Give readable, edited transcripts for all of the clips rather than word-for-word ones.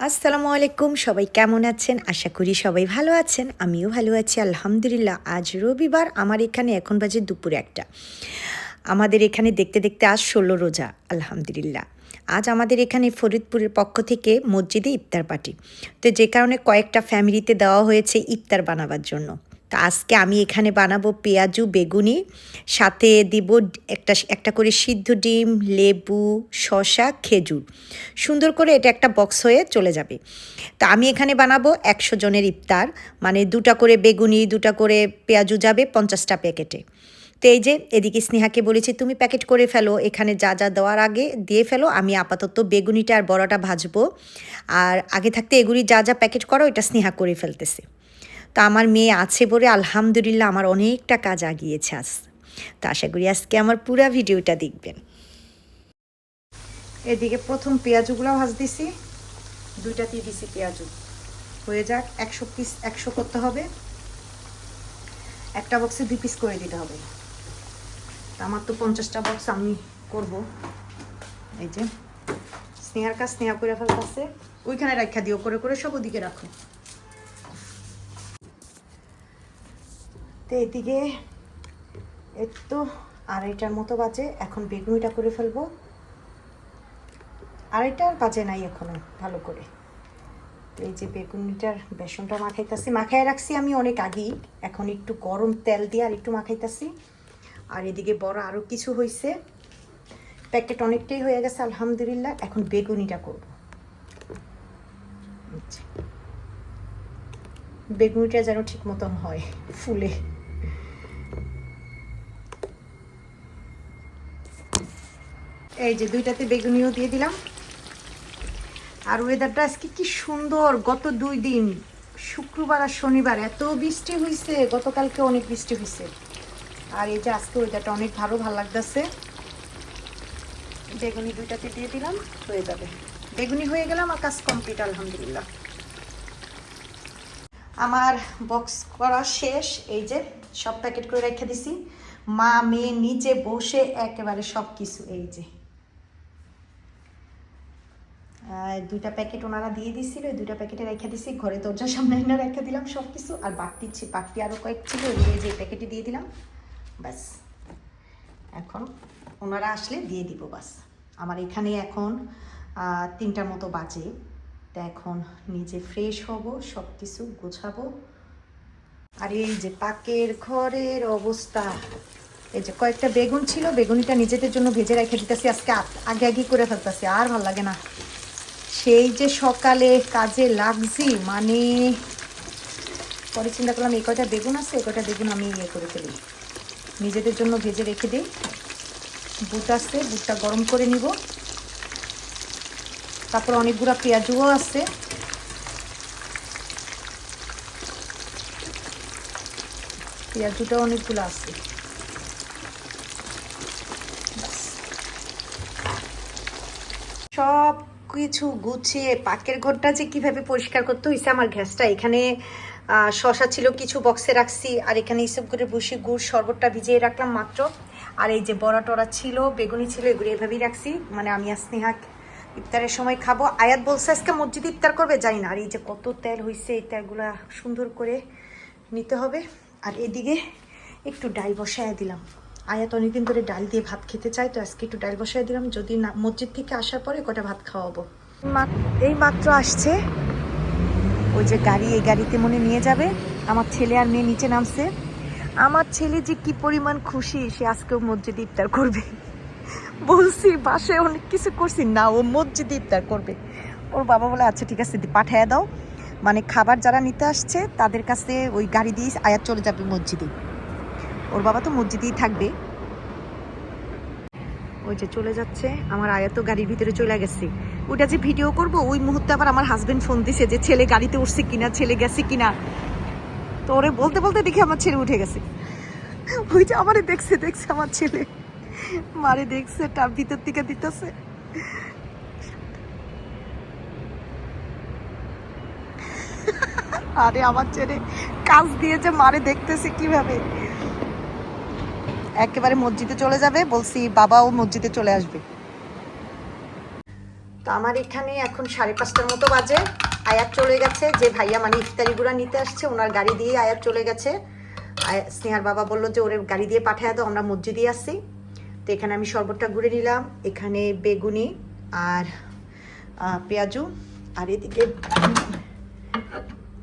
আসসালামু আলাইকুম, সবাই কেমন আছেন? আশা করি সবাই ভালো আছেন। আমিও ভালো আছি আলহামদুলিল্লাহ। আজ রবিবার, আমার এখানে এখন বাজে দুপুর ১টা। আমাদের এখানে দেখতে দেখতে আজ ১৬ রোজা আলহামদুলিল্লাহ। আজ আমাদের এখানে ফরিদপুরের পক্ষ থেকে মসজিদে ইফতার পার্টি। তো যে কারণে কয়েকটা ফ্যামিলিতে দেওয়া হয়েছে ইফতার বানাবার জন্য। তো আজকে আমি এখানে বানাবো পেঁয়াজু বেগুনি, সাথে দিব একটা একটা করে সিদ্ধ ডিম, লেবু, শসা, খেজুর। সুন্দর করে এটা একটা বক্স হয়ে চলে যাবে। তো আমি এখানে বানাবো ১০০ জনের ইফতার, মানে ২টা করে বেগুনি, ২টা করে পেঁয়াজু যাবে ৫০টা প্যাকেটে। তো এই যে এদিকে স্নেহাকে বলেছি তুমি প্যাকেট করে ফেলো, এখানে যা যা দেওয়ার আগে দিয়ে ফেলো, আমি আপাতত বেগুনিটা আর বড়াটা ভাজবো। আর আগে থাকতে এগুলি যা যা প্যাকেট করো এটা স্নেহা করে ফেলতেছে। তো আমার মেয়ে আছে বলে আলহামদুলিল্লাহ আমার অনেকটা কাজ আগিয়েছে আজ। তো আশা করি আজকে আমার পুরা ভিডিওটা দেখবেন। এদিকে প্রথম পেঁয়াজুগুলো ভাজ দিছি, 2টাতেই দিছি পেঁয়াজু। হয়ে যাক, ১০০ পিস ১০০ করতে হবে, একটা বক্সে 2 পিস করে দিতে হবে। আমার তো 50টা বক্স আমি করব। এই যে স্নেহার কাজ স্নেহা করে ফেলতেছে, ওইখানে রাখা দিও, করে করে সব ওদিকে রাখো। তো এদিকে একটু 2:30টার মতো বাজে, এখন বেগুনিটা করে ফেলবো। 2:30 বাজে নাই এখনো ভালো করে। তো এই যে বেগুনিটার বেসনটা মাখায় রাখছি আমি অনেক আগেই, এখন একটু গরম তেল দিয়ে আর একটু মাখাইতেছি। আর এদিকে বড় আরও কিছু হয়েছে, প্যাকেট অনেকটাই হয়ে গেছে আলহামদুলিল্লাহ। এখন বেগুনিটা করব। বেগুনিটা যেন ঠিক মতন হয়, ফুলে। এই যে 2টাতে বেগুনিও দিয়ে দিলাম। আর ওয়েদারটা আজকে কি সুন্দর, গত 2 দিন শুক্রবার আর শনিবার এত বৃষ্টি হয়েছে, গতকালকে অনেক বৃষ্টি হয়েছে। আর এই যে আজকে ওয়েদারটা অনেক ভালো লাগতেছে। বেগুনি 2টাতে দিয়ে দিলাম, হয়ে যাবে। বেগুনি হয়ে গেলে আমার কাজ কমপ্লিট আলহামদুলিল্লাহ। আমার বক্স করা শেষ, এই যে সব প্যাকেট করে রেখে দিছি। মা মেয়ে নিচে বসে একেবারে সব কিছু, এই যে 2টা প্যাকেট ওনারা দিয়ে দিছিল, 2টা প্যাকেটে রেখে দিছি, ঘরে দরজার সামনে এনে রেখে দিলাম সব কিছু। আর বাড়তি আরও কয়েক ছিল, এই যে প্যাকেটে দিয়ে দিলাম, ব্যাস। এখন ওনারা আসলে দিয়ে দিব, বাস। আমার এখানে এখন 3টার মতো বাজে। তো এখন নিজে ফ্রেশ হব, সব কিছু গোছাবো। আর এই যে পাকের ঘরের অবস্থা, এই যে কয়েকটা বেগুন ছিল, বেগুনিটা নিজেদের জন্য ভেজে রেখে দিতেছি আজকে, আগে করে ফেলতেছি, আর ভাল লাগে না। সেই যে সকালে কাজে লাগছি, মানে পরে চিন্তা করলাম এই কয়টা বেগুন আছে, এই কয়টা বেগুন আমি করে ফেলি, নিজেদের জন্য ভেজে রেখে দিই। বুট আছে, বুটটা গরম করে নিব। তারপর অনেকগুলো পেঁয়াজুও আছে, পেঁয়াজুটাও অনেকগুলো আছে। সব কিছু গুছিয়ে পাকের ঘরটা যে কিভাবে পরিষ্কার করতে হয়েছে। আমার গ্যাসটা এখানে শশা ছিল কিছু বক্সে রাখছি, আর এখানে এইসব করে বসে গুড় শরবতটা ভিজিয়ে রাখলাম মাত্র। আর এই যে বড়া টড়া ছিল, বেগুনি ছিল, এগুলো এভাবেই রাখছি, মানে আমি আর স্নেহা ইফতারের সময় খাবো। আয়াত বলছে আজকে মসজিদে ইফতার করবে, যাই না। আর এই যে কত তেল হয়েছে, এই তেলগুলা সুন্দর করে নিতে হবে। আর এদিকে একটু ডাল বসায় দিলাম, আয়াত অনেকদিন ধরে ডাল দিয়ে ভাত খেতে চাই, তো আজকে একটু ডাল বসায় দিলাম, যদি না মসজিদ থেকে আসার পরে কটা ভাত খাওয়াবো। এই মাত্র আসছে ওই যে গাড়ি, এই গাড়িতে মনে নিয়ে যাবে। আমার ছেলে আর মেয়ে নিচে নামছে। আমার ছেলে যে কি পরিমাণ খুশি, সে আজকেও মসজিদে ইফতার করবে। বলছি বাসায় অনেক কিছু করছি না, ও মসজিদে ইফতার করবে। ওর বাবা বলে আচ্ছা ঠিক আছে পাঠিয়ে দাও, মানে খাবার যারা নিতে আসছে তাদের কাছে ওই গাড়ি দিয়ে আয়াত চলে যাবে মসজিদে। ওর বাবা তো মসজিদেই থাকবে। ওই যে চলে যাচ্ছে, আমার আয়াত গাড়ির ভিতরে চলে গেছে। ওইটা যে ভিডিও করব, ওই মুহূর্তে আবার আমার হাজবেন্ড ফোন দিছে যে ছেলে গাড়িতে উঠছে কিনা, ছেলে গেছে কিনা। তো ওরে বলতে বলতে দেখি আমার ছেলে উঠে গেছে। ওই যে আমারে দেখছে আমার ছেলে, মারে দেখছে, তার ভিতর থেকে দিতেছে। আরে আমার ছেলে কাজ দিয়ে যে মারে দেখতেছে কিভাবে। একেবারে মসজিদে চলে যাবে, বলছি বাবাও মসজিদে চলে আসবে। তো আমার এখানে এখন 5:30টার মতো বাজে। আয়াত চলে গেছে, যে ভাইয়া মানে ইফতারিগুলো নিতে আসছে ওনার গাড়ি দিয়ে আয়াত চলে গেছে। স্নেহার বাবা বললো যে ওরে গাড়ি দিয়ে পাঠায় দাও, আমরা মসজিদে আসছি। তো এখানে আমি শরবতটা গুঁড়ে নিলাম, এখানে বেগুনি আর পেঁয়াজু, আর এদিকে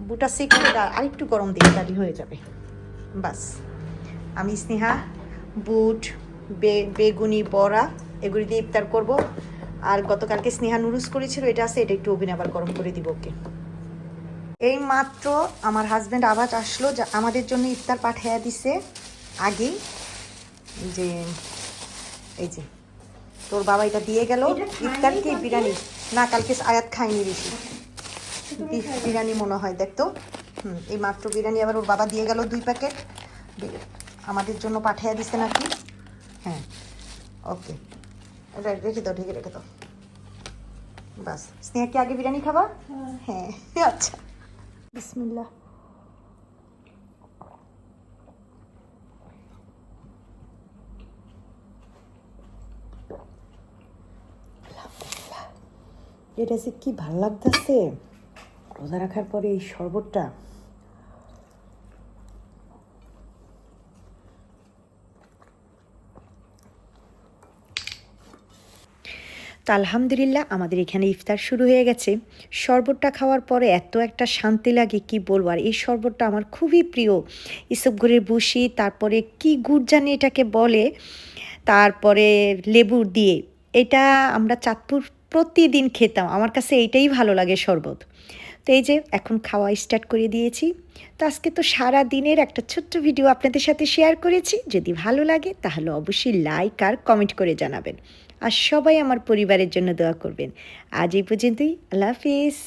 বুটা সিকটা আর একটু গরম দিয়ে তাড়ি হয়ে যাবে। বাস আমি স্নেহা বুট বেগুনি বড়া এগুলি দিয়ে ইফতার করব। আর গতকালকে স্নেহা নুডলস করেছিল, এটা আছে, এটা একটু ওভেনে আবার গরম করে দিব ওকে। এই মাত্র আমার হাজব্যান্ড আবার আসলো, যা আমাদের জন্য ইফতার পাঠিয়ে দিছে আগেই। যে এই যে তোর বাবা এটা দিয়ে গেল ইফতার। কি বিরিয়ানি? না, কালকে আয়াত খাইনি বেশি, বিরিয়ানি মনে হয়, দেখতো। এই মাত্র বিরিয়ানি আবার ওর বাবা দিয়ে গেল 2 প্যাকেট, আমাদের জন্য পাঠিয়ে দিছে নাকি। হ্যাঁ ওকে, রেখে দাও, ঢেকে রেখে দাও। বাস স্নেহা কি আগে বিরিয়ানি খাবা? হ্যাঁ আচ্ছা, বিসমিল্লাহ। এটা যে কি ভাল লাগতেছে রোজা রাখার পরে এই শরবতটা। তো আলহামদুলিল্লাহ আমাদের এখানে ইফতার শুরু হয়ে গেছে। শরবতটা খাওয়ার পরে এত একটা শান্তি লাগে কি বলবো। আর এই শরবতটা আমার খুবই প্রিয়, ইসবগুড়ের বুশি, তারপরে কি গুড় জানি এটাকে বলে, তারপরে লেবুর দিয়ে। এটা আমরা চাঁদপুর প্রতিদিন খেতাম, আমার কাছে এইটাই ভালো লাগে শরবত। তো এই যে এখন খাওয়া স্টার্ট করে দিয়েছি। তো আজকে তো সারা দিনের একটা ছোট্ট ভিডিও আপনাদের সাথে শেয়ার করেছি। যদি ভালো লাগে তাহলে অবশ্যই লাইক আর কমেন্ট করে জানাবেন। আর সবাই আমার পরিবারের জন্য দোয়া করবেন। আজ এই পর্যন্তই, আল্লাহ হাফিজ।